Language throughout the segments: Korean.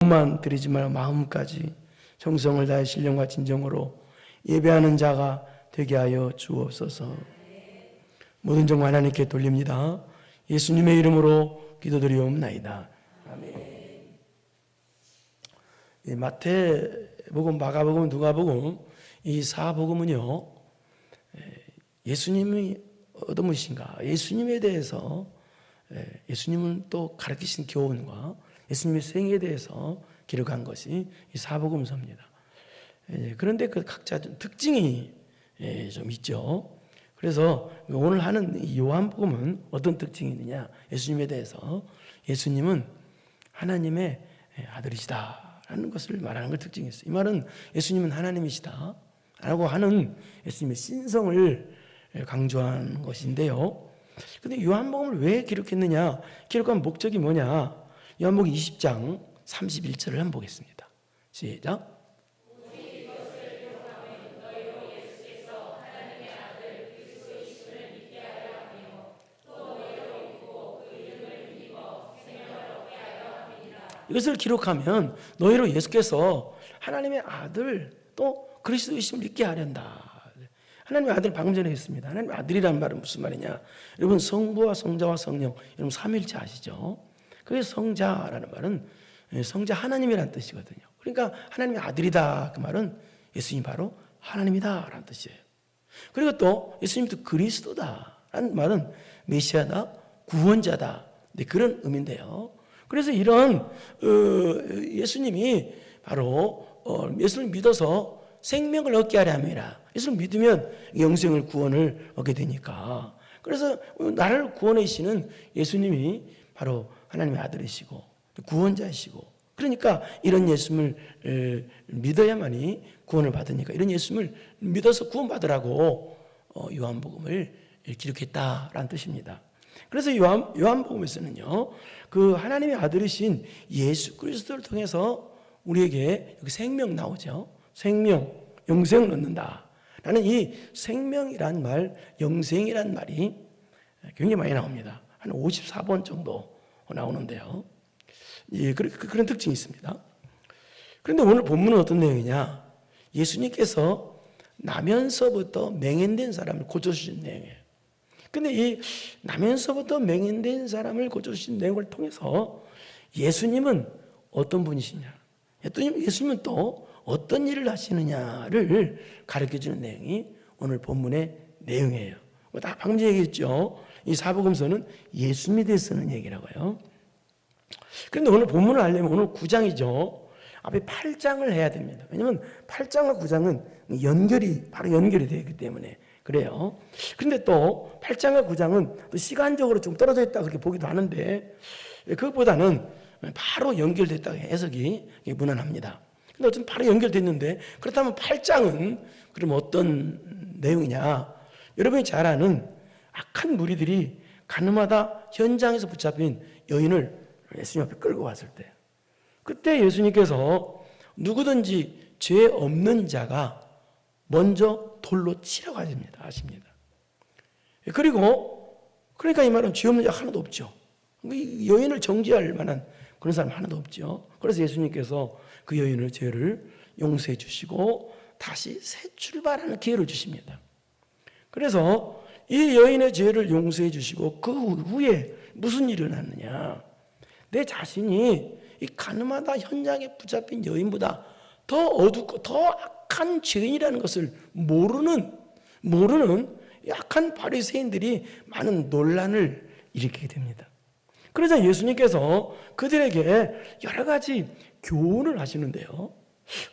몸만 드리지 말고 마음까지 정성을 다해 신령과 진정으로 예배하는 자가 되게 하여 주옵소서. 모든 정 하나님께 돌립니다. 예수님의 이름으로 기도드리옵나이다. 아멘. 마태복음, 마가복음, 누가복음 이 사복음은요, 예수님이 어떤 분이신가, 예수님에 대해서, 예수님은 또 가르치신 교훈과 예수님의 생애에 대해서 기록한 것이 이 사복음서입니다. 그런데 그 각자 좀 특징이 좀 있죠. 그래서 오늘 하는 이 요한복음은 어떤 특징이 있느냐, 예수님에 대해서, 예수님은 하나님의 아들이시다라는 것을 말하는 걸 특징이 있어요. 이 말은 예수님은 하나님이시다 라고 하는 예수님의 신성을 강조하는 것인데요. 근데 요한복음을 왜 기록했느냐, 기록한 목적이 뭐냐, 요한복음 20장 31절을 한번 보겠습니다. 시작. 이것을 기록하면 너희로 예수께서 하나님의 아들 또 그리스도이심을 믿게 하련다. 하나님의 아들 방금 전에 했습니다. 하나님의 아들이라는 말은 무슨 말이냐, 여러분 성부와 성자와 성령, 여러분 삼위일체 아시죠? 그래서 성자라는 말은 성자 하나님이라는 뜻이거든요. 그러니까 하나님의 아들이다, 그 말은 예수님이 바로 하나님이다 라는 뜻이에요. 그리고 또 예수님도 그리스도다라는 말은 메시아다, 구원자다, 그런 의미인데요. 그래서 이런 예수님이 바로 예수를 믿어서 생명을 얻게 하려 함이라. 예수를 믿으면 영생을, 구원을 얻게 되니까. 그래서 나를 구원해 주시는 예수님이 바로 하나님의 아들이시고 구원자이시고, 그러니까 이런 예수님을 믿어야만이 구원을 받으니까 이런 예수님을 믿어서 구원받으라고 요한복음을 기록했다라는 뜻입니다. 그래서 요한복음에서는요, 그 하나님의 아들이신 예수 그리스도를 통해서 우리에게 여기 생명 나오죠. 생명, 영생을 얻는다 라는 이 생명이란 말, 영생이란 말이 굉장히 많이 나옵니다. 한 54번 정도 나오는데요. 예, 그런 특징이 있습니다. 그런데 오늘 본문은 어떤 내용이냐, 예수님께서 나면서부터 맹인된 사람을 고쳐주신 내용이에요. 근데 이 나면서부터 맹인된 사람을 고쳐주신 내용을 통해서 예수님은 어떤 분이시냐, 예수님은 또 어떤 일을 하시느냐를 가르쳐주는 내용이 오늘 본문의 내용이에요. 다 방금 얘기했죠. 이 사복음서는 예수님에 대해서 쓰는 얘기라고요. 그런데 오늘 본문을 알려면 오늘 9장이죠. 앞에 8장을 해야 됩니다. 왜냐하면 8장과 9장은 바로 연결이 되기 때문에 그래요. 그런데 또 8장과 9장은 또 시간적으로 좀 떨어져 있다 그렇게 보기도 하는데, 그것보다는 바로 연결됐다고 해석이 무난합니다. 근데 어쨌든 바로 연결됐는데, 그렇다면 8장은 그럼 어떤 내용이냐, 여러분이 잘 아는 악한 무리들이 가늠하다 현장에서 붙잡힌 여인을 예수님 앞에 끌고 왔을 때, 그때 예수님께서 누구든지 죄 없는 자가 먼저 돌로 치라고 하십니다. 그러니까 이 말은 죄 없는 자가 하나도 없죠. 여인을 정죄할 만한 그런 사람 하나도 없죠. 그래서 예수님께서 그 여인의 죄를 용서해 주시고 다시 새 출발하는 기회를 주십니다. 그래서 이 여인의 죄를 용서해 주시고 그 후에 무슨 일이 일어났느냐, 내 자신이 이 가늠하다 현장에 붙잡힌 여인보다 더 어둡고 더 악한 죄인이라는 것을 모르는 약한 바리새인들이 많은 논란을 일으키게 됩니다. 그러자 예수님께서 그들에게 여러 가지 교훈을 하시는데요.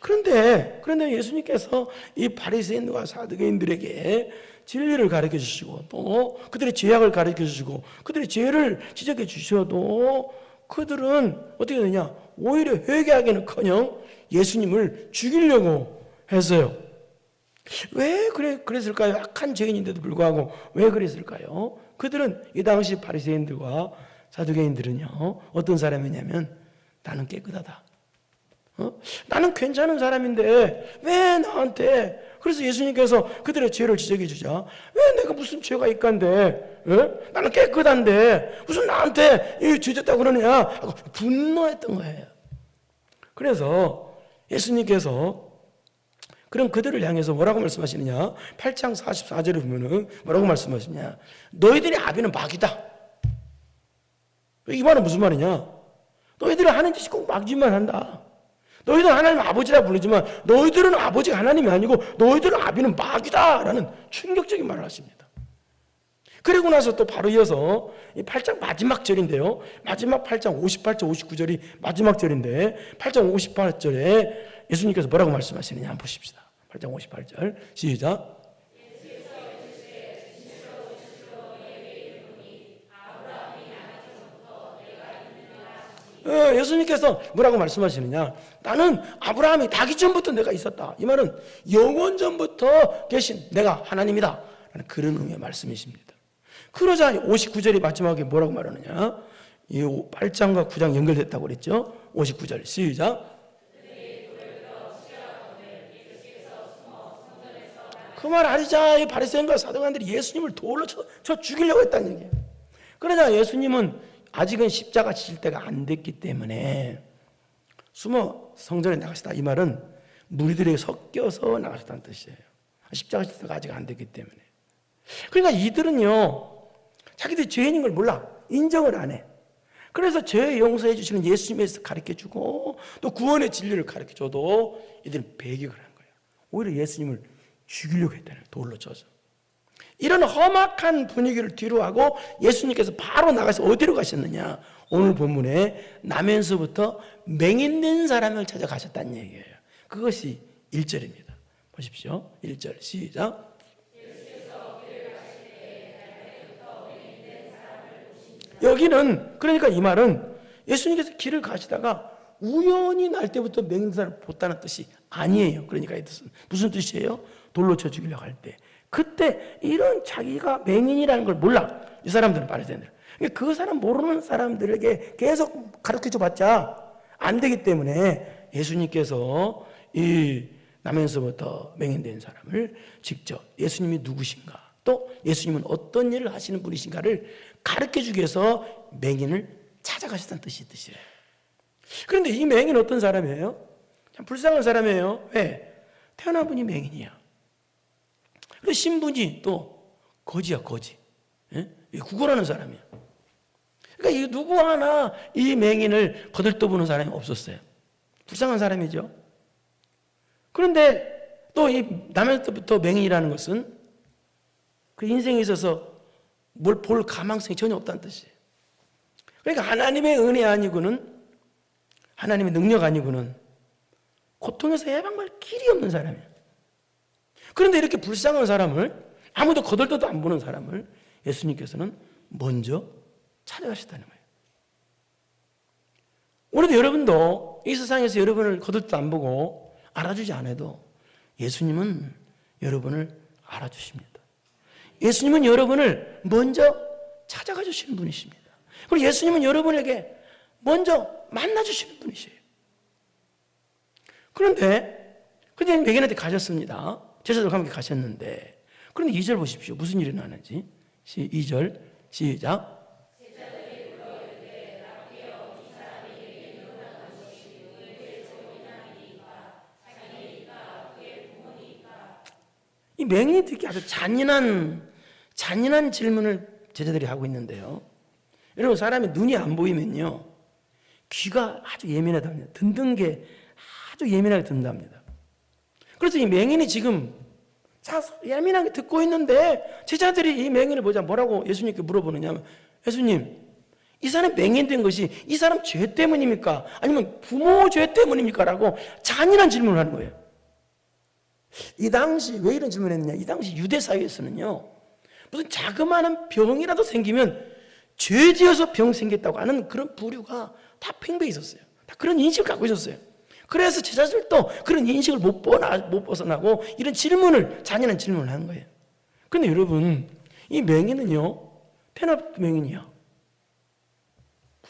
그런데 예수님께서 이 바리새인과 사두개인들에게 진리를 가르쳐 주시고 또 그들의 죄악을 가르쳐 주시고 그들의 죄를 지적해 주셔도 그들은 어떻게 되냐, 오히려 회개하기는커녕 예수님을 죽이려고 했어요. 왜 그랬을까요? 악한 죄인인데도 불구하고 왜 그랬을까요? 그들은 이 당시 바리새인들과 사두개인들은요, 어떤 사람이냐면 나는 깨끗하다, 나는 괜찮은 사람인데 왜 나한테, 그래서 예수님께서 그들의 죄를 지적해 주자, 왜 내가 무슨 죄가 있간데, 나는 깨끗한데 무슨 나한테 죄졌다고 그러느냐 하고 분노했던 거예요. 그래서 예수님께서 그럼 그들을 향해서 뭐라고 말씀하시느냐? 8장 44절에 보면은 뭐라고 말씀하시냐? 너희들의 아비는 마귀다. 이 말은 무슨 말이냐? 너희들은 하는 짓이 꼭 마귀만 한다. 너희들은 하나님 아버지라 부르지만 너희들은 아버지가 하나님이 아니고 너희들은 아비는 마귀다 라는 충격적인 말을 하십니다. 그리고 나서 또 바로 이어서 이 8장 마지막 절인데요. 마지막 8장 58절 59절이 마지막 절인데 8장 58절에 예수님께서 뭐라고 말씀하시느냐 한번 보십시다. 8장 58절 시작. 예수님께서 뭐라고 말씀하시느냐? 나는 아브라함이 나기 전부터 내가 있었다. 이 말은 영원 전부터 계신 내가 하나님이다 라는 그런 의미의 말씀이십니다. 그러자 59절이 마지막에 뭐라고 말하느냐? 이 8장과 9장 연결됐다고 그랬죠? 59절 시작. 그 말 아니자. 이 바리새인과 사두개인들이 예수님을 돌로 쳐 죽이려고 했다는 얘기예요. 그러자 예수님은 아직은 십자가 지실 때가 안 됐기 때문에 숨어 성전에 나가시다. 이 말은 무리들에게 섞여서 나가셨다는 뜻이에요. 십자가 지실 때가 아직 안 됐기 때문에. 그러니까 이들은요, 자기들이 죄인인 걸 몰라. 인정을 안 해. 그래서 죄 용서해 주시는 예수님에서 가르쳐주고 또 구원의 진리를 가르쳐줘도 이들은 배격을 한 거예요. 오히려 예수님을 죽이려고 했다는 거예요. 돌로 쳐서. 이런 험악한 분위기를 뒤로하고 예수님께서 바로 나가서 어디로 가셨느냐? 오늘 본문에 나면서부터 맹인된 사람을 찾아가셨다는 얘기예요. 그것이 1절입니다. 보십시오. 1절 시작. 여기는 그러니까 이 말은 예수님께서 길을 가시다가 우연히 날 때부터 맹인된 사람을 봤다는 뜻이 아니에요. 그러니까 이 뜻은 무슨 뜻이에요? 돌로 쳐 죽이려고 할 때 그때 이런 자기가 맹인이라는 걸 몰라. 이 사람들은 바리새인들. 그 사람 모르는 사람들에게 계속 가르쳐줘 봤자 안 되기 때문에 예수님께서 이 나면서부터 맹인된 사람을 직접 예수님이 누구신가 또 예수님은 어떤 일을 하시는 분이신가를 가르쳐주기 위해서 맹인을 찾아가셨다는 뜻이에요. 그런데 이 맹인은 어떤 사람이에요? 참 불쌍한 사람이에요. 왜? 태어난 분이 맹인이야. 그리고 신분이 또 거지야, 거지. 예? 구걸하는 사람이야. 그러니까 이 누구 하나 이 맹인을 거들떠보는 사람이 없었어요. 불쌍한 사람이죠. 그런데 또 이 남에서부터 맹인이라는 것은 그 인생에 있어서 뭘 볼 가망성이 전혀 없다는 뜻이에요. 그러니까 하나님의 은혜 아니고는 하나님의 능력 아니고는 고통에서 해방할 길이 없는 사람이에요. 그런데 이렇게 불쌍한 사람을 아무도 거들떠도 안 보는 사람을 예수님께서는 먼저 찾아가셨다는 거예요. 오늘도 여러분도 이 세상에서 여러분을 거들떠도 안 보고 알아주지 않아도 예수님은 여러분을 알아주십니다. 예수님은 여러분을 먼저 찾아가 주시는 분이십니다. 그리고 예수님은 여러분에게 먼저 만나주시는 분이세요. 그런데 맹인한테 가셨습니다. 제자들과 함께 가셨는데 그런데 2절 보십시오. 무슨 일이 나는지. 2절 시작. 이 맹인이 듣기 아주 잔인한 질문을 제자들이 하고 있는데요. 여러분 사람이 눈이 안 보이면요 귀가 아주 예민하답니다. 듣는 게 아주 예민하게 듣는답니다. 그래서 이 맹인이 지금 예민하게 듣고 있는데 제자들이 이 맹인을 보자 뭐라고 예수님께 물어보느냐면 예수님 이 사람 맹인된 것이 이 사람 죄 때문입니까? 아니면 부모 죄 때문입니까? 라고 잔인한 질문을 하는 거예요. 이 당시 왜 이런 질문을 했느냐? 이 당시 유대 사회에서는요 무슨 자그마한 병이라도 생기면 죄 지어서 병 생겼다고 하는 그런 부류가 다 팽배해 있었어요. 다 그런 인식을 갖고 있었어요. 그래서 제자들도 그런 인식을 못 벗어나고 이런 잔인한 질문을 하는 거예요. 그런데 여러분, 이 맹인은요, 태어나부터 맹인이야.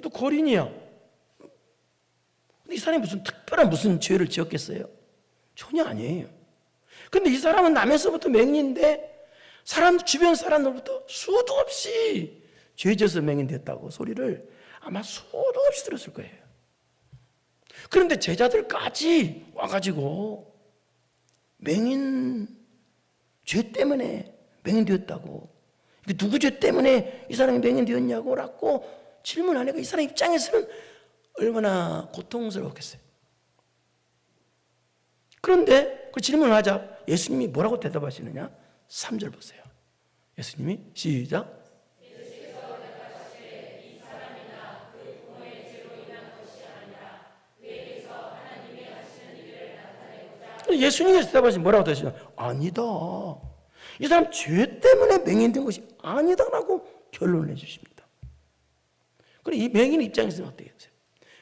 또 거린이야. 근데 이 사람이 무슨 특별한 죄를 지었겠어요? 전혀 아니에요. 근데 이 사람은 남에서부터 맹인인데 주변 사람들부터 수도 없이 죄 지어서 맹인됐다고 소리를 아마 수도 없이 들었을 거예요. 그런데 제자들까지 와가지고 맹인 죄 때문에 맹인되었다고, 누구 죄 때문에 이 사람이 맹인되었냐고 라고 질문하니까 이 사람 입장에서는 얼마나 고통스러웠겠어요. 그런데 그 질문을 하자 예수님이 뭐라고 대답하시느냐? 3절 보세요. 예수님이 시작. 예수님께서 대답하시면 뭐라고 대답하시냐? 아니다. 이 사람 죄 때문에 맹인된 것이 아니다라고 결론을 내주십니다. 그럼 이 맹인 입장에서는 어떻겠어요?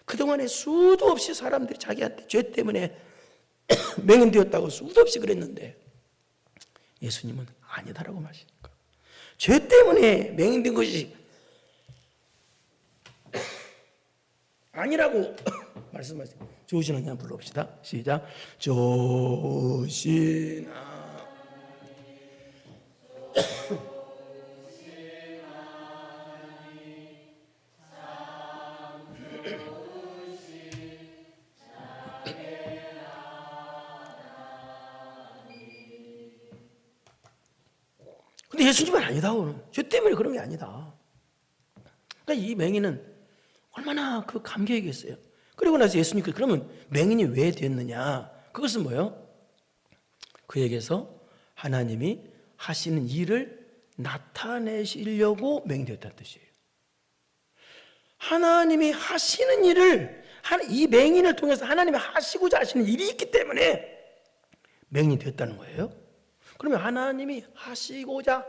그동안에 수도 없이 사람들이 자기한테 죄 때문에 맹인되었다고 수도 없이 그랬는데 예수님은 아니다라고 말하시니까 죄 때문에 맹인된 것이 아니라고 말씀하세요. 조신아 그냥 불러봅시다. 시작. 조신아 근데 예수님은 아니다. 죄 때문에 그런 게 아니다. 그러니까 이 맹인은 얼마나 그 감격이겠어요. 그리고 나서 예수님께서 그러면 맹인이 왜 됐느냐? 그것은 뭐예요? 그에게서 하나님이 하시는 일을 나타내시려고 맹인되었다는 뜻이에요. 하나님이 하시는 일을, 이 맹인을 통해서 하나님이 하시고자 하시는 일이 있기 때문에 맹인이 되었다는 거예요. 그러면 하나님이 하시고자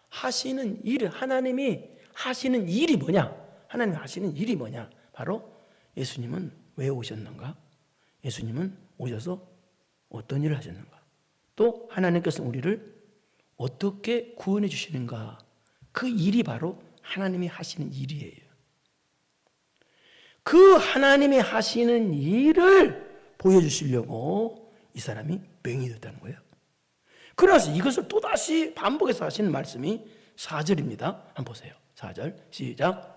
하시는 일, 하나님이 하시는 일이 뭐냐? 하나님이 하시는 일이 뭐냐? 바로 예수님은 왜 오셨는가? 예수님은 오셔서 어떤 일을 하셨는가? 또 하나님께서 우리를 어떻게 구원해 주시는가? 그 일이 바로 하나님이 하시는 일이에요. 그 하나님이 하시는 일을 보여주시려고 이 사람이 맹인이 됐다는 거예요. 그래서 이것을 또다시 반복해서 하시는 말씀이 4절입니다. 한번 보세요. 4절 시작.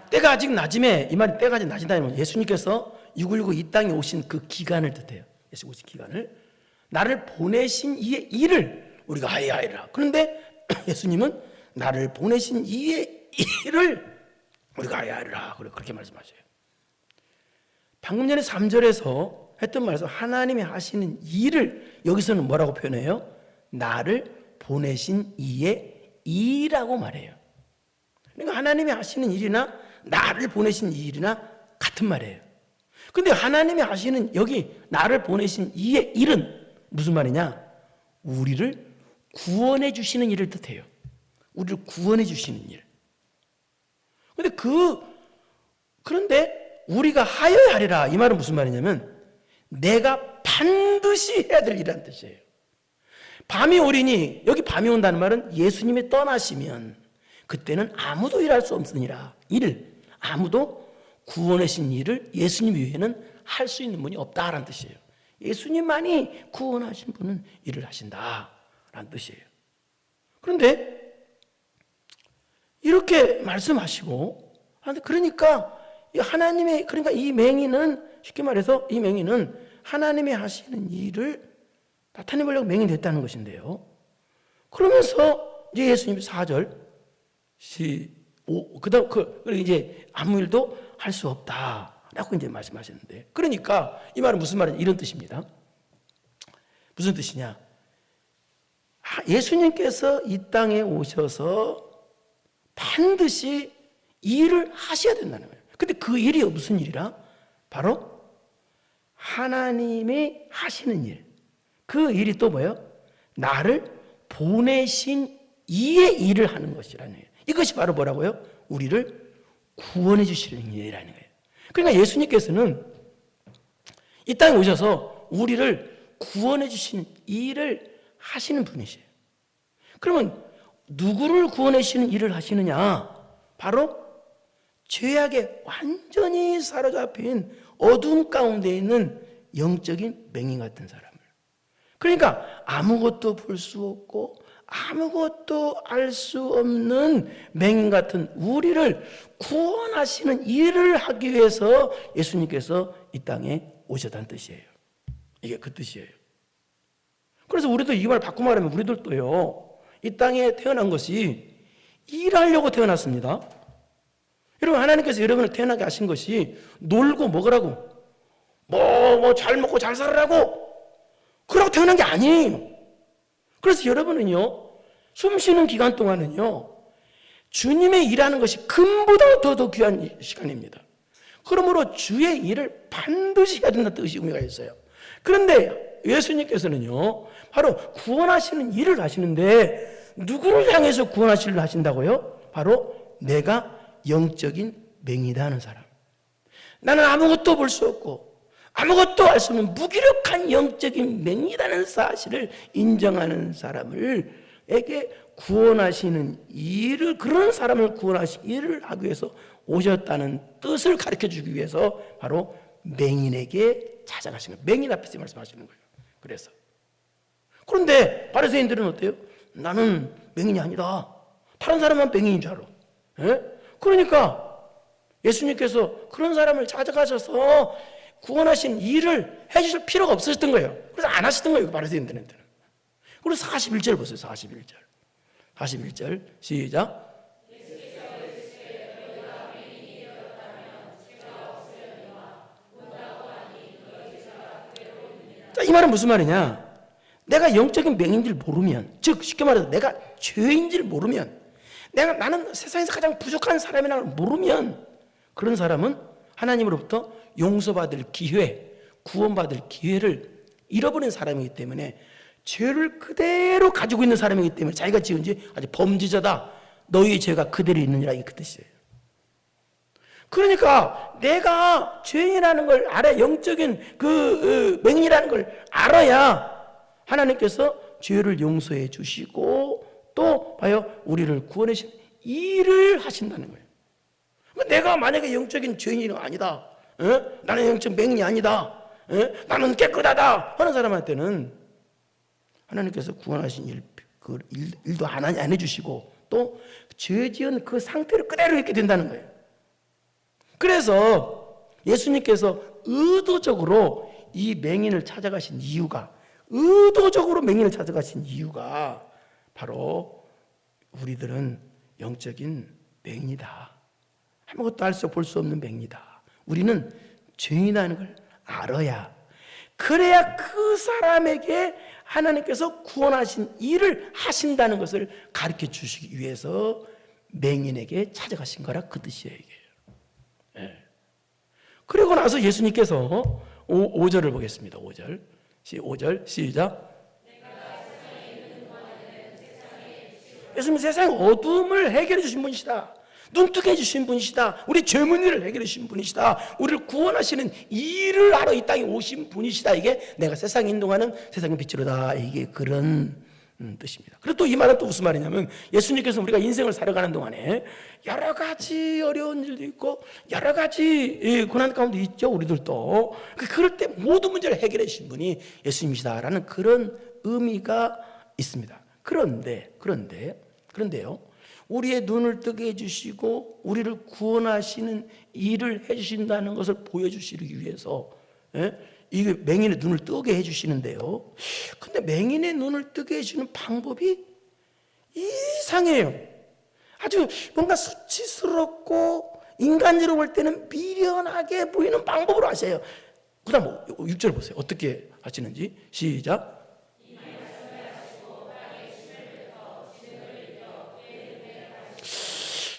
때가 아직 낮음에, 이 말이 때가 아직 낮이다면 예수님께서 619 이 땅에 오신 그 기간을 뜻해요. 예수 오신 기간을, 나를 보내신 이의 일을 우리가 하여야하리라. 그런데 예수님은 나를 보내신 이의 일을 우리가 하여야하리라 그렇게 말씀하셔요. 방금 전에 3절에서 했던 말에서 하나님이 하시는 일을 여기서는 뭐라고 표현해요? 나를 보내신 이의 일이라고 말해요. 그러니까 하나님이 하시는 일이나 나를 보내신 일이나 같은 말이에요. 근데 하나님이 하시는 여기 나를 보내신 이의 일은 무슨 말이냐? 우리를 구원해 주시는 일을 뜻해요. 우리를 구원해 주시는 일. 그런데 우리가 하여야 하리라, 이 말은 무슨 말이냐면 내가 반드시 해야 될 일이라는 뜻이에요. 밤이 오리니, 여기 밤이 온다는 말은 예수님이 떠나시면 그때는 아무도 일할 수 없으니라. 아무도 구원하신 일을 예수님 외에는 할 수 있는 분이 없다라는 뜻이에요. 예수님만이 구원하신 분은 일을 하신다라는 뜻이에요. 그런데 이렇게 말씀하시고, 그러니까 이 맹인은, 쉽게 말해서 이 맹인은 하나님이 하시는 일을 나타내보려고 맹인이 됐다는 것인데요. 그러면서 이제 예수님이 4절, 그리고 이제 아무 일도 할 수 없다라고 이제 말씀하셨는데, 그러니까 이 말은 무슨 말이냐? 이런 뜻입니다. 무슨 뜻이냐? 예수님께서 이 땅에 오셔서 반드시 일을 하셔야 된다는 거예요. 근데 그 일이 무슨 일이라? 바로 하나님이 하시는 일. 그 일이 또 뭐예요? 나를 보내신 이의 일을 하는 것이라는 거예요. 이것이 바로 뭐라고요? 우리를 구원해 주시는 일이라는 거예요. 그러니까 예수님께서는 이 땅에 오셔서 우리를 구원해 주시는 일을 하시는 분이세요. 그러면 누구를 구원해 주시는 일을 하시느냐? 바로 죄악에 완전히 사로잡힌 어둠 가운데 있는 영적인 맹인 같은 사람을. 그러니까 아무것도 볼 수 없고 아무것도 알 수 없는 맹인 같은 우리를 구원하시는 일을 하기 위해서 예수님께서 이 땅에 오셨다는 뜻이에요. 이게 그 뜻이에요. 그래서 우리도 이 말 바꿔 말하면 우리들도요, 이 땅에 태어난 것이 일하려고 태어났습니다. 여러분, 하나님께서 여러분을 태어나게 하신 것이 놀고 먹으라고, 잘 먹고 잘 살으라고, 그러고 태어난 게 아니에요. 그래서 여러분은요, 숨 쉬는 기간 동안은요, 주님의 일하는 것이 금보다 더 귀한 시간입니다. 그러므로 주의 일을 반드시 해야 된다는 뜻이 의미가 있어요. 그런데 예수님께서는요, 바로 구원하시는 일을 하시는데 누구를 향해서 구원하시는 일을 하신다고요? 바로 내가 영적인 맹인이다 하는 사람, 나는 아무것도 볼 수 없고 아무것도 알 수 없는 무기력한 영적인 맹인이라는 사실을 인정하는 사람에게 구원하시는 일을, 그런 사람을 구원하시는 일을 하기 위해서 오셨다는 뜻을 가르쳐 주기 위해서 바로 맹인에게 찾아가신 거예요. 맹인 앞에서 말씀하시는 거예요. 그래서 그런데 바리새인들은 어때요? 나는 맹인이 아니다, 다른 사람만 맹인인 줄 알아. 예? 그러니까 예수님께서 그런 사람을 찾아가셔서 구원하신 일을 해주실 필요가 없으셨던 거예요. 그래서 안 하시던 거예요, 바리새인들한테는. 그리고 41절 보세요. 41절 시작. 자, 이 말은 무슨 말이냐? 내가 영적인 맹인지를 모르면, 즉 쉽게 말해서 내가 죄인지를 모르면, 나는 세상에서 가장 부족한 사람이라는 걸 모르면, 그런 사람은 하나님으로부터 용서받을 기회, 구원받을 기회를 잃어버린 사람이기 때문에, 죄를 그대로 가지고 있는 사람이기 때문에 자기가 지은 죄 아주 범죄자다, 너희의 죄가 그대로 있느니라, 이게 그 뜻이에요. 그러니까 내가 죄인이라는 걸 알아야, 영적인 맹인이라는 걸 알아야 하나님께서 죄를 용서해 주시고 또 봐요, 우리를 구원해 주신 일을 하신다는 거예요. 내가 만약에 영적인 죄인이 아니다, 나는 영적 맹인이 아니다, 나는 깨끗하다 하는 사람한테는 하나님께서 구원하신 일도 안 해주시고 또 죄 지은 그 상태를 그대로 있게 된다는 거예요. 그래서 예수님께서 의도적으로 이 맹인을 찾아가신 이유가, 바로 우리들은 영적인 맹인이다, 아무것도 알 수 볼 수 없는 맹인이다, 우리는 죄인이라는 걸 알아야, 그래야 그 사람에게 하나님께서 구원하신 일을 하신다는 것을 가르쳐 주시기 위해서 맹인에게 찾아가신 거라, 그 뜻이에요, 이게. 예. 그리고 나서 예수님께서 5절을 보겠습니다. 5절 시작. 예수님 세상의 어둠을 해결해 주신 분이시다, 눈뜨게 해주신 분이시다, 우리 죄 문제를 해결해 주신 분이시다, 우리를 구원하시는 일을 하러 이 땅에 오신 분이시다, 이게 내가 세상에 인도하는 세상의 빛으로다, 이게 그런 뜻입니다. 그리고 또 이 말은 또 무슨 말이냐면, 예수님께서 우리가 인생을 살아가는 동안에 여러 가지 어려운 일도 있고 여러 가지 고난 가운데 있죠, 우리들도. 그럴 때 모든 문제를 해결해 주신 분이 예수님이시다라는 그런 의미가 있습니다. 그런데요, 우리의 눈을 뜨게 해주시고 우리를 구원하시는 일을 해주신다는 것을 보여주시기 위해서, 이게 맹인의 눈을 뜨게 해주시는데요, 근데 맹인의 눈을 뜨게 해주는 방법이 이상해요. 아주 뭔가 수치스럽고 인간적으로 볼 때는 미련하게 보이는 방법으로 하세요. 그 다음 6절 보세요. 어떻게 하시는지 시작.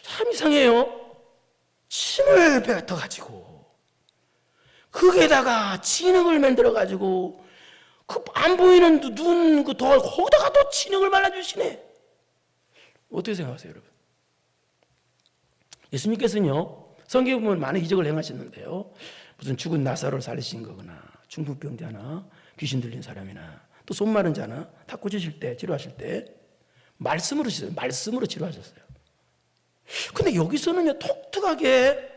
참 이상해요. 침을 뱉어가지고 거기에다가 진흙을 만들어가지고 그 안 보이는 눈 그 돌 거기다가 또 진흙을 말라주시네. 어떻게 생각하세요, 여러분? 예수님께서는요, 성경에 보면 많은 이적을 행하셨는데요, 무슨 죽은 나사로를 살리신 거거나 중풍병자나 귀신 들린 사람이나 또 손 마른 자나 다 고치실 때, 치료하실 때 말씀으로 치료하셨어요. 근데 여기서는요, 독특하게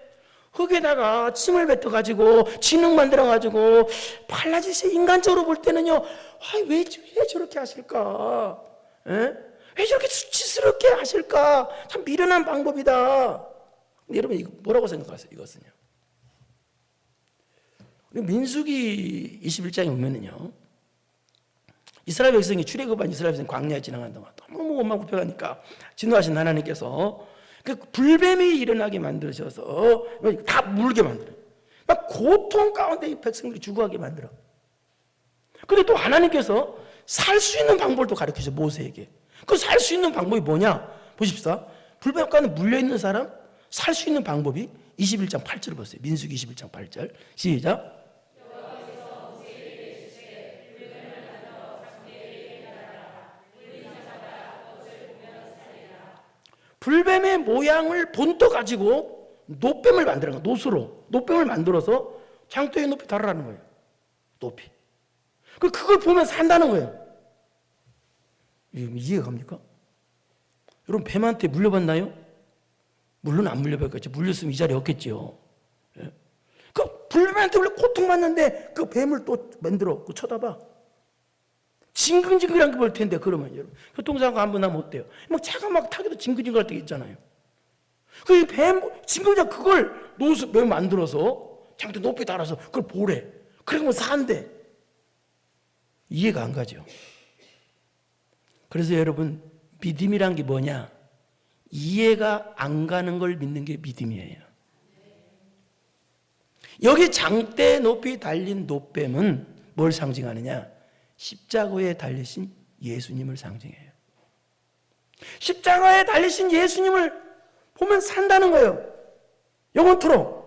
흙에다가 침을 뱉어가지고 진흙 만들어가지고 발라주세요. 인간적으로 볼 때는요, 왜 저렇게 하실까? 왜 저렇게 수치스럽게 하실까? 참 미련한 방법이다. 근데 여러분 이거 뭐라고 생각하세요? 이것은요. 민수기 21장에 보면은요, 이스라엘 백성이 출애굽한 이스라엘 백성이 광야에 지나간 동안 너무 원망 불평하니까 진노하신 하나님께서 그 불뱀이 일어나게 만드셔서 다 물게 만들어요. 막 고통 가운데 이 백성들이 죽어가게 만들어. 근데 또 하나님께서 살 수 있는 방법을 또 가르치죠, 모세에게. 그 살 수 있는 방법이 뭐냐? 보십시다. 불뱀과는 물려있는 사람 살 수 있는 방법이 21장 8절을 보세요. 민수기 21장 8절 시작. 불뱀의 모양을 본떠 가지고 노뱀을 만드는 거예요. 노수로 노뱀을 만들어서 장대에 높이 달아라는 거예요. 높이. 그걸 보면 산다는 거예요. 이해가 갑니까? 여러분 뱀한테 물려봤나요? 물론 안 물려봤겠죠. 물렸으면 이 자리에 없겠죠. 예? 그 불뱀한테 원래 고통받는데 그 뱀을 또 만들어 쳐다봐. 징글징글한 게 볼 텐데 그러면 여러분 교통사고 한번 하면 어때요? 막 차가 막 타기도 징글징글할 때 있잖아요. 그 뱀 징글징글 그걸 뱀 만들어서 장대 높이 달아서 그걸 보래. 그러면 산대. 이해가 안 가죠. 그래서 여러분 믿음이란 게 뭐냐? 이해가 안 가는 걸 믿는 게 믿음이에요. 여기 장대 높이 달린 노뱀은 뭘 상징하느냐? 십자가에 달리신 예수님을 상징해요. 십자가에 달리신 예수님을 보면 산다는 거예요. 영원토록.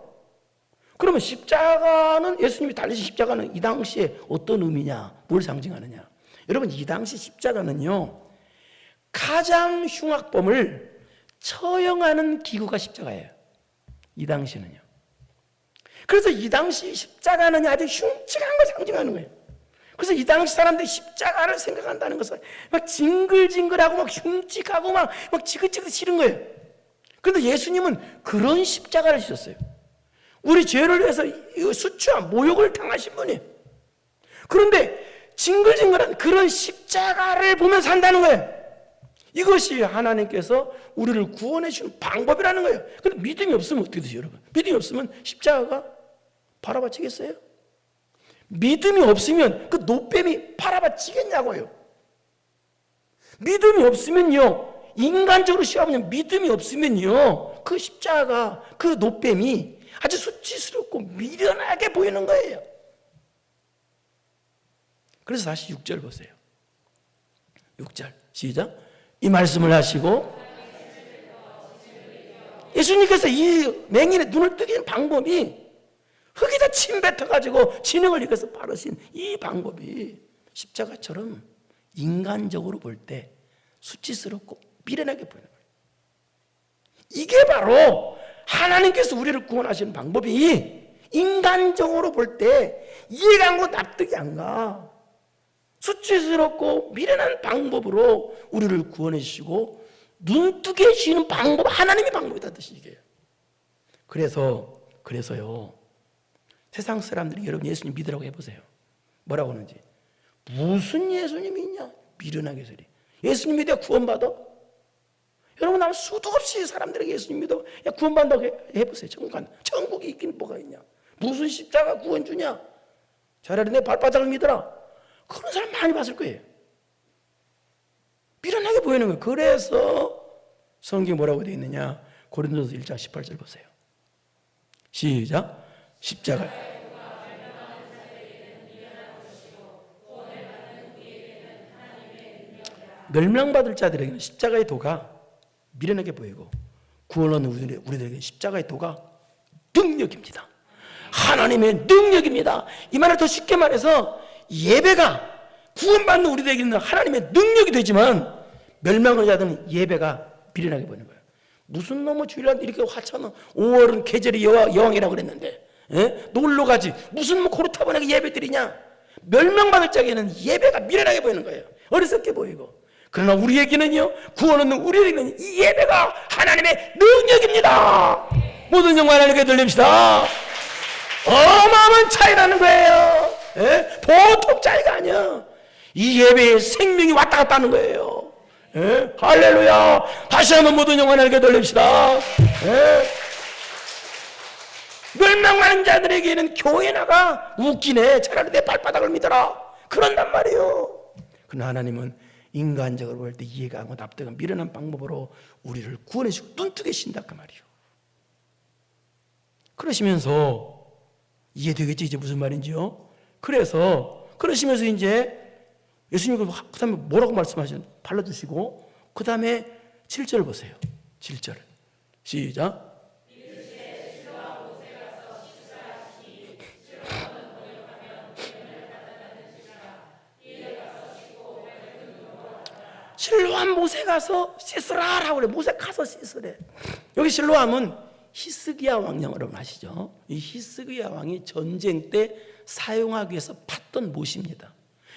그러면 십자가는 예수님이 달리신 십자가는 이 당시에 어떤 의미냐? 뭘 상징하느냐? 여러분 이 당시 십자가는요. 가장 흉악범을 처형하는 기구가 십자가예요. 이 당시는요. 그래서 이 당시 십자가는 아주 흉측한 걸 상징하는 거예요. 그래서 이 당시 사람들이 십자가를 생각한다는 것은 막 징글징글하고 막 흉측하고 막 지긋지긋 싫은 거예요. 그런데 예수님은 그런 십자가를 지셨어요. 우리 죄를 위해서 수치와 모욕을 당하신 분이에요. 그런데 징글징글한 그런 십자가를 보면 산다는 거예요. 이것이 하나님께서 우리를 구원해 주는 방법이라는 거예요. 그런데 믿음이 없으면 어떻게 되죠, 여러분? 믿음이 없으면 십자가가 바라바치겠어요? 믿음이 없으면 그 노뱀이 바라바치겠냐고요. 믿음이 없으면요, 인간적으로 시험하면 믿음이 없으면요, 그 십자가, 그 노뱀이 아주 수치스럽고 미련하게 보이는 거예요. 그래서 다시 6절 보세요. 6절 시작. 이 말씀을 하시고 예수님께서 이 맹인의 눈을 뜨긴 방법이 흙에다 침 뱉어가지고 진흙을 익어서 바르신 이 방법이 십자가처럼 인간적으로 볼 때 수치스럽고 미련하게 보이는 거예요. 이게 바로 하나님께서 우리를 구원하시는 방법이 인간적으로 볼 때 이해가 안 가고 납득이 안 가. 수치스럽고 미련한 방법으로 우리를 구원해 주시고 눈뜨게 해주시는 방법, 하나님의 방법이다 뜻이 이게요. 그래서요, 세상 사람들이 여러분 예수님 믿으라고 해보세요. 뭐라고 하는지. 무슨 예수님이 있냐? 미련하게 소리. 예수님 믿어야 구원받아? 여러분 아마 수도 없이 사람들에게 예수님 믿어 야 구원받는다고 해보세요. 천국이 있긴 뭐가 있냐? 무슨 십자가 구원 주냐? 차라리 내 발바닥을 믿어라. 그런 사람 많이 봤을 거예요. 미련하게 보이는 거예요. 그래서 성경에 뭐라고 되어 있느냐? 고린도서 1장 18절 보세요. 시작. 십자가. 멸망받을 자들에게는 십자가의 도가 미련하게 보이고 구원하는 우리들에게 십자가의 도가 능력입니다. 하나님의 능력입니다. 이 말을 더 쉽게 말해서 예배가 구원받는 우리들에게는 하나님의 능력이 되지만 멸망을 자들은 예배가 미련하게 보이는 거예요. 무슨 놈의 주일날 이렇게 화창한 5월은 계절이 여왕이라고 그랬는데 놀러 가지 무슨 뭐 코르타본에게 예배 드리냐. 멸망받을 자에게는 예배가 미련하게 보이는 거예요. 어리석게 보이고. 그러나 우리에게는요, 구원 얻는 우리에게는 이 예배가 하나님의 능력입니다. 모든 영광 하나님께 돌립시다. 어마어마한 차이라는 거예요. 보통 차이가 아니야. 이 예배에 생명이 왔다 갔다 하는 거예요. 예? 할렐루야. 다시 한번 모든 영혼 하나님께 돌립시다. 예? 멸망하는 자들에게는 교회 나가 웃기네. 차라리 내 발바닥을 믿어라. 그런단 말이에요. 그러나 하나님은 인간적으로 볼 때 이해가 하고 납득하고 미련한 방법으로 우리를 구원해 주고 눈뜨게 신다 그 말이에요. 그러시면서 이해되겠지 이제 무슨 말인지요? 그래서 그러시면서 이제 예수님이 그 다음에 뭐라고 말씀하셨는지 발라주시고 그 다음에 7절 보세요. 7절 시작. 실로암 못에 가서 씻으라라고 그래. 못에 가서 씻으래. 여기 실로암은 히스기야 왕 여러분 아시죠? 이 히스기야 왕이 전쟁 때 사용하기 위해서 팠던 못입니다.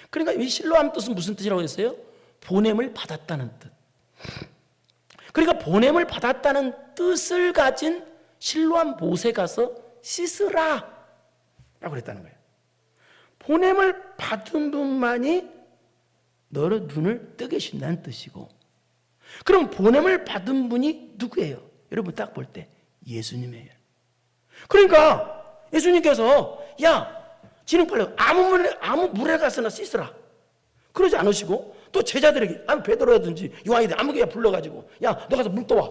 그러니까 이 실로암 뜻은 무슨 뜻이라고 했어요? 보냄을 받았다는 뜻. 그러니까 보냄을 받았다는 뜻을 가진 실로암 못에 가서 씻으라라고 그랬다는 거예요. 보냄을 받은 분만이 너의 눈을 뜨게 신다는 뜻이고, 그럼 보냄을 받은 분이 누구예요? 여러분 딱 볼 때 예수님이에요. 그러니까 예수님께서 야 진흙팔려 아무 물에 가서나 씻으라 그러지 않으시고, 또 제자들에게 베드로라든지 요한이든 아무개야 불러가지고 야 너 가서 물 떠와.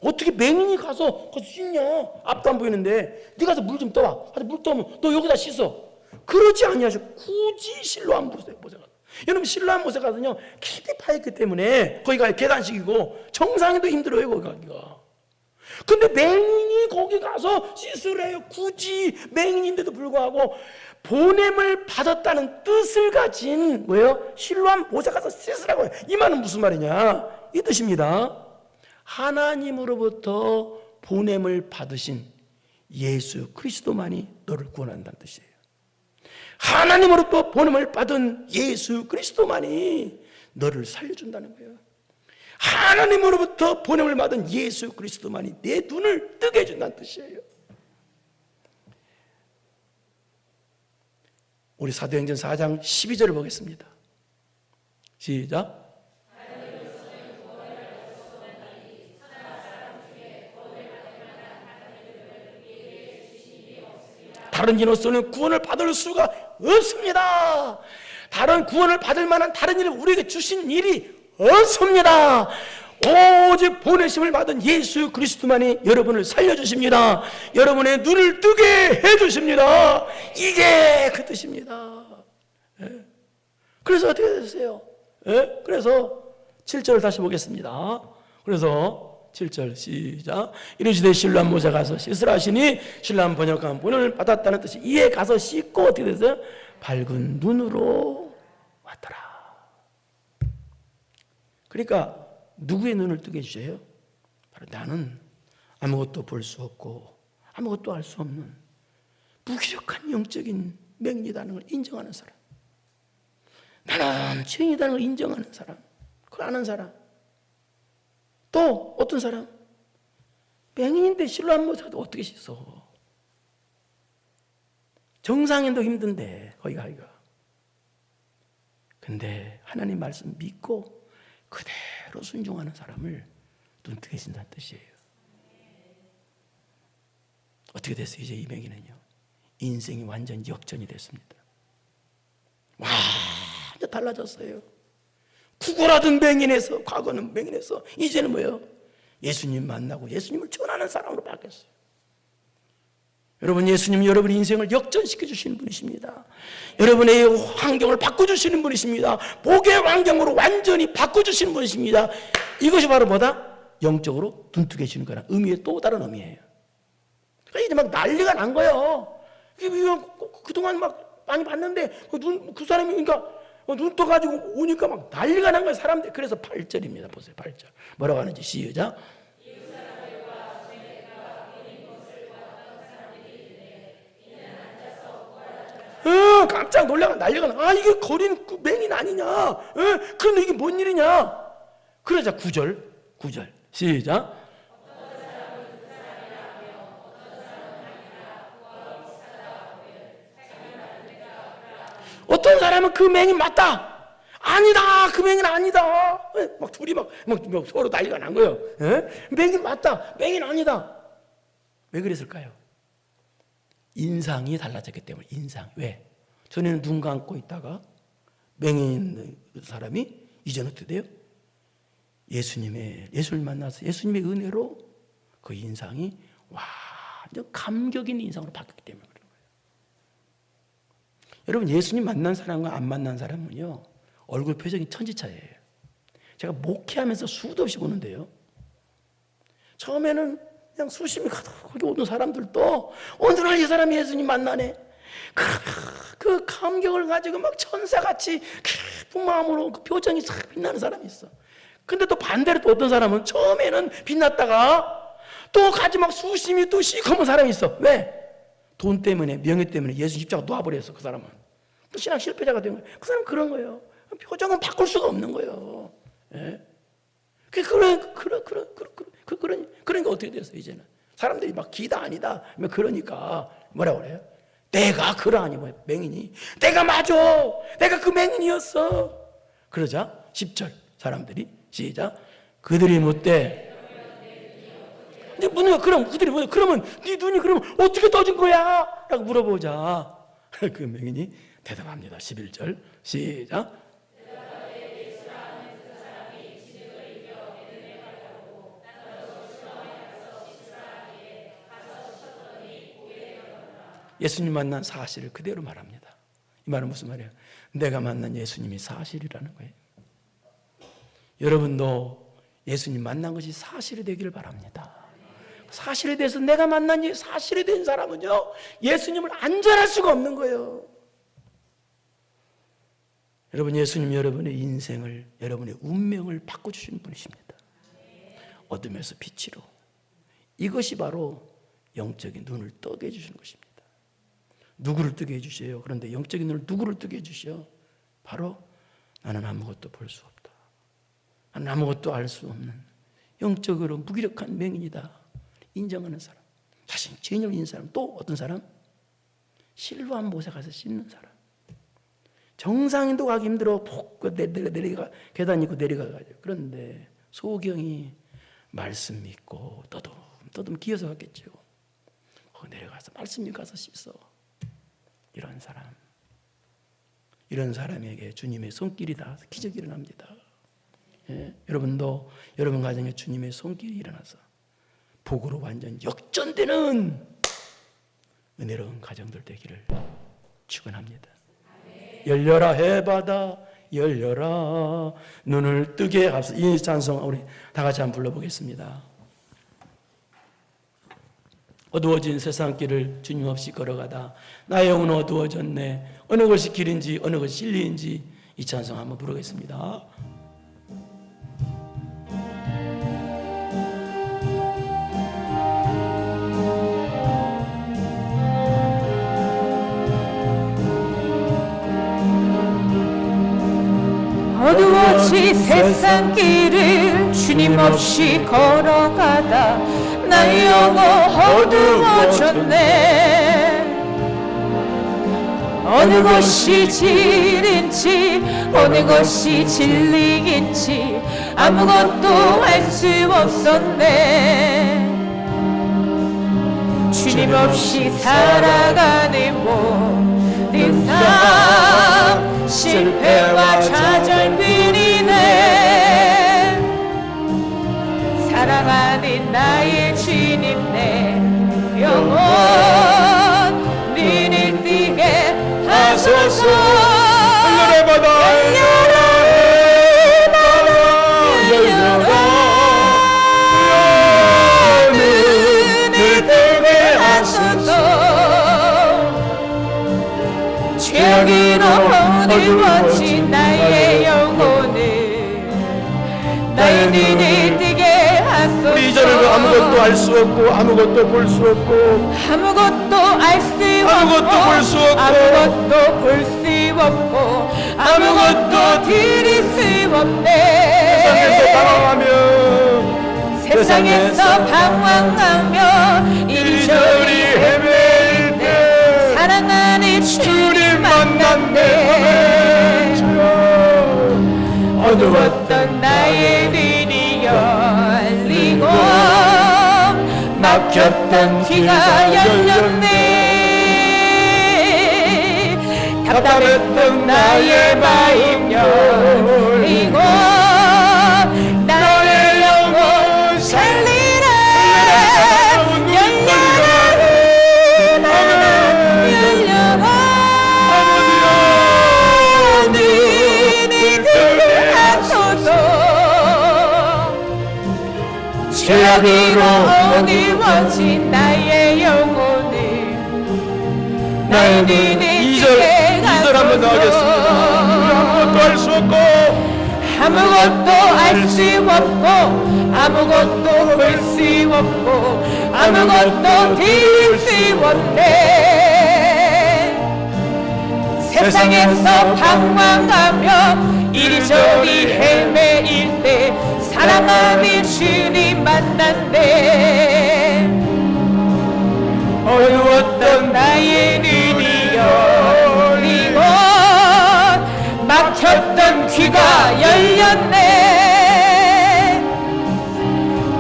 어떻게 맹인이 가서 씻냐? 앞도 안 보이는데 네 가서 물 좀 떠와. 가서 물 떠오면 너 여기다 씻어. 그러지 아니하시고 굳이 실로암 못에 가서. 여러분 실로암 못에 가서는요 깊이 파였기 때문에 거기가 계단식이고 정상에도 힘들어요 거기가. 근데 맹인이 거기 가서 씻으래요. 굳이 맹인인데도 불구하고 보냄을 받았다는 뜻을 가진 뭐예요? 실로암 못에 가서 씻으라고 해요. 이 말은 무슨 말이냐? 이 뜻입니다. 하나님으로부터 보냄을 받으신 예수 그리스도만이 너를 구원한다는 뜻이에요. 하나님으로부터 보냄을 받은 예수 그리스도만이 너를 살려준다는 거예요. 하나님으로부터 보냄을 받은 예수 그리스도만이 내 눈을 뜨게 해준다는 뜻이에요. 우리 사도행전 4장 12절을 보겠습니다. 시작. 다른 이로서는 구원을 받을 수가 없습니다. 다른 구원을 받을 만한 다른 일을 우리에게 주신 일이 없습니다. 오직 보내심을 받은 예수 그리스도만이 여러분을 살려주십니다. 여러분의 눈을 뜨게 해주십니다. 이게 그 뜻입니다. 예. 그래서 어떻게 됐어요? 예? 그래서 7절을 다시 보겠습니다. 그래서 7절 시작. 이르시되 실로암 못에 가서 씻으라 하시니 실로암 번역한 본을 받았다는 뜻이 이에 가서 씻고 어떻게 됐어요? 밝은 눈으로 왔더라. 그러니까 누구의 눈을 뜨게 해주셔요? 바로 나는 아무것도 볼 수 없고 아무것도 알 수 없는 무기력한 영적인 맹이라는 걸 인정하는 사람, 나는 죄인이라는 걸 인정하는 사람, 그걸 아는 사람. 또 어떤 사람? 맹인인데 실로암 못에 가도 어떻게 씻어? 정상인도 힘든데 거기 가기가. 근데 하나님 말씀 믿고 그대로 순종하는 사람을 눈뜨게 해준다는 뜻이에요. 어떻게 됐어요? 이제 이 맹인은요 인생이 완전 역전이 됐습니다. 완전 달라졌어요. 구걸하던 맹인에서, 과거는 맹인에서 이제는 뭐예요? 예수님 만나고 예수님을 전하는 사람으로 바뀌었어요. 여러분, 예수님 여러분 인생을 역전시켜 주시는 분이십니다. 여러분의 환경을 바꿔주시는 분이십니다. 복의 환경으로 완전히 바꿔주시는 분이십니다. 이것이 바로 뭐다? 영적으로 눈뜨게 해주는 거라 의미의 또 다른 의미예요. 그러니까 이제 막 난리가 난 거예요. 그동안 막 많이 봤는데 그 사람이 그러니까 눈 떠가지고 오니까 막 난리가 난 거예요, 사람들. 그래서 8절입니다. 보세요, 8절. 뭐라고 하는지 시작. 깜짝 놀라가 난리가 나. 이게 거린 그 맹인 아니냐? 그런데 이게 뭔 일이냐? 그러자 9절 시작. 어떤 사람은 그 맹인 맞다. 아니다. 그 맹인 아니다. 막 둘이 막 서로 난리가 난 거예요. 예? 맹인 맞다. 맹인 아니다. 왜 그랬을까요? 인상이 달라졌기 때문에. 인상. 왜? 전에는 눈 감고 있다가 맹인 사람이 이제는 어떻게 돼요? 예수님 만나서 예수님의 은혜로 그 인상이 완전 감격 있는 인상으로 바뀌었기 때문에 그런 거예요. 여러분, 예수님 만난 사람과 안 만난 사람은요, 얼굴 표정이 천지차이예요. 제가 목회하면서 수도 없이 보는데요, 처음에는 그냥 수심이 거기 오는 사람들도 오늘 이 사람이 예수님 만나네, 그 감격을 가지고 막 천사같이 기쁜 마음으로 그 표정이 싹 빛나는 사람이 있어. 근데 또 반대로 또 어떤 사람은 처음에는 빛났다가 또 같이 막 수심이 또 시커먼 사람이 있어. 왜? 돈 때문에, 명예 때문에 예수 십자가 놓아버렸어. 그 사람은 또 신앙 실패자가 된 거예요. 그 사람은 그런 거예요. 표정은 바꿀 수가 없는 거예요. 예? 그러니까 어떻게 됐어요? 이제는 사람들이 막 기다 아니다 그러니까 뭐라 그래요? 내가 그러하니 뭐야? 맹인이 내가 맞아, 내가 그 맹인이었어. 그러자 10절 사람들이 시작. 그들이 묻되, 이제 묻는 거, 그럼 그들이 묻는, 그러면 네 눈이 그러면 어떻게 떠진 거야? 라고 물어보자. 그 맹인이 대답합니다. 11절 시작. 예수님 만난 사실을 그대로 말합니다. 이 말은 무슨 말이에요? 내가 만난 예수님이 사실이라는 거예요. 여러분도 예수님 만난 것이 사실이 되기를 바랍니다. 사실에 대해서 내가 만난 사실이 된 사람은요, 예수님을 안전할 수가 없는 거예요. 여러분, 예수님 여러분의 인생을, 여러분의 운명을 바꿔주시는 분이십니다. 어둠에서 빛으로. 이것이 바로 영적인 눈을 뜨게 해주시는 것입니다. 누구를 뜨게 해주세요? 그런데 영적인 눈을 누구를 뜨게 해주셔? 바로 나는 아무것도 볼 수 없다, 나는 아무것도 알 수 없는 영적으로 무기력한 맹인이다 인정하는 사람, 자신이 죄인을 있는 사람, 또 어떤 사람? 실로암 못에 가서 씻는 사람. 정상인도 가기 힘들어. 내려가 계단 있고 내려가가지고. 그런데 소경이 말씀 믿고 떠듬 기어서 갔겠죠. 내려가서 말씀 믿고 가서 씻어. 이런 사람에게 주님의 손길이 닿아서 기적이 일어납니다. 예? 여러분도 여러분 가정에 주님의 손길이 일어나서 복으로 완전 역전되는 은혜로운 가정들 되기를 축원합니다. 열려라 해바다 열려라 눈을 뜨게 하소서. 이 찬송 우리 다 같이 한번 불러보겠습니다. 어두워진 세상길을 주님 없이 걸어가다 나의 영은 어두워졌네. 어느 것이 길인지 어느 것이 진리인지 이 찬송 한번 부르겠습니다. 어두워진 세상길을 주님 없이 걸어가다 나의 영혼 어두워졌네. 어느 것이 진리인지 어느 것이 진리인지 아무것도 알 수 없었네. 주님 없이 살아가는 모든 삶 실패와 좌절뿐이네. 사랑하는 나의 주님 내 영혼 눈을 뜨게 하소서. 열려라 바다 열려라 열려라 눈을 뜨게 하소서. 죄악으로 어두워진 나의 영혼을 나의 눈을 뜨게 하소서. 우리 이전에는 아무것도 알 수 없고 아무것도 볼 수 없고 아무것도 알 수 없고 아무것도 볼 수 없고 아무것도 볼 수 없고 아무것도 드릴 수 없네. 세상에서 방황하며 이리저리 헤맬 때 사랑하는 주님 만났네. 어두웠던 나 나의 눈이 열리고 막혔던 귀가 열렸네. 답답했던 나의 마음 열리고 나의 영혼 살리라. 열려라 열려라 눈이 뜨게 하소서. 죄악으로 어두워진 나의 영혼을 나의 눈이 뜨게 이절 한번 더 하겠습니다. 아무것도 할 수 없고 아무것도 알 수 없고 아무것도 볼 수 없고 아무것도 들을 수 없네. 세상에서 방황하며 이리저리 헤매일 때 사랑하는 주님 만났네. 어두웠던 나의 눈이 열리고 막혔던 귀가 열렸네.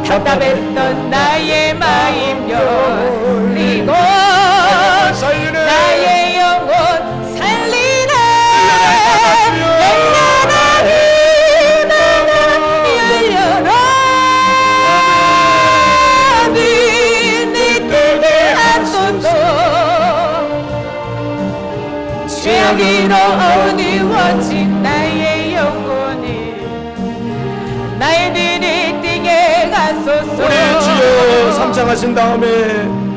답답했던 나의 마음 열리고 나의 영혼 살리네. 열려라 열려라 눈이 뜨게 하소서. 죄악으로 어두워진 나의 영혼이 나의 눈이 뜨게 하소서. 우리 주여 삼창하신 다음에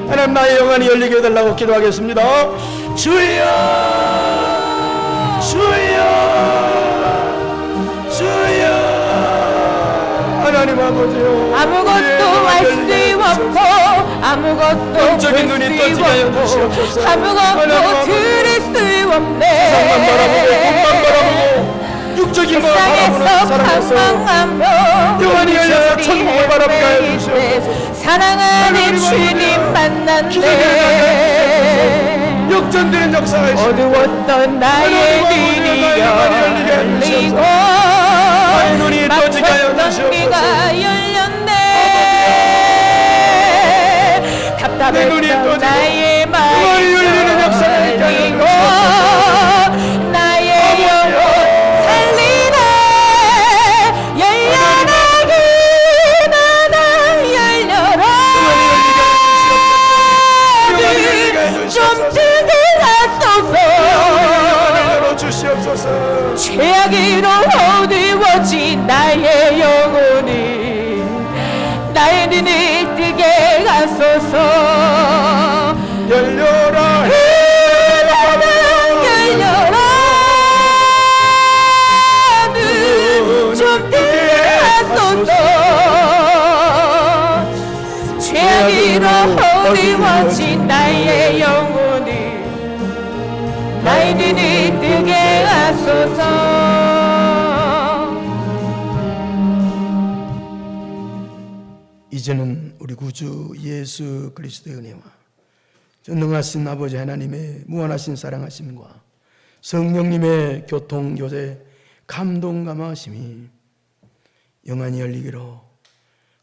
하나님 나의 영혼이 열리게 해달라고 기도하겠습니다. 주여 주여 주여 하나님 아버지요. 아무것도 알 수 없고 아무것도 영적인 눈이 떠지게 하여 주시옵소서. 아무것도 들을 수 없네. 세상만 바라보고 돈만 바라보고 육적인 것 바라보는 사람에서 방황하며 영원히 열려서 천국을 바라보게 하여 주시옵소서. 사랑하는 주님 만났네. 역전되는 역사가 있습니다. 어두웠던 나의 눈이 열리고 눈이 떠지게 하여 막혔던 귀가 열렸네. 답답했던 나의 마음 열리고 나의 영혼 살리네. 열려라 그나나 열려라 좀 뜨게 하소서. 주시옵소서. 죄악으로 어두워진 나의 영혼이 나의 눈을 뜨게 하소서. 열려라 열려라 눈 좀 뜨게 하소서. 죄악으로 어두워진 나의 영혼이 나의 눈을 뜨게 하소서. 이제는 우리 구주 예수 그리스도의 은혜와 전능하신 아버지 하나님의 무한하신 사랑하심과 성령님의 교통, 교제, 감동, 감화하심이 영안이 열리기로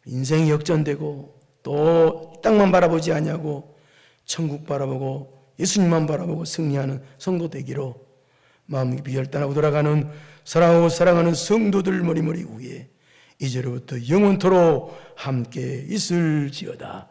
인생이 역전되고 또 땅만 바라보지 아니하고 천국 바라보고 예수님만 바라보고 승리하는 성도 되기로 마음 깊이 혈단하고 돌아가는 사랑하고 사랑하는 성도들 머리머리 위에 이제로부터 영원토록 함께 있을지어다.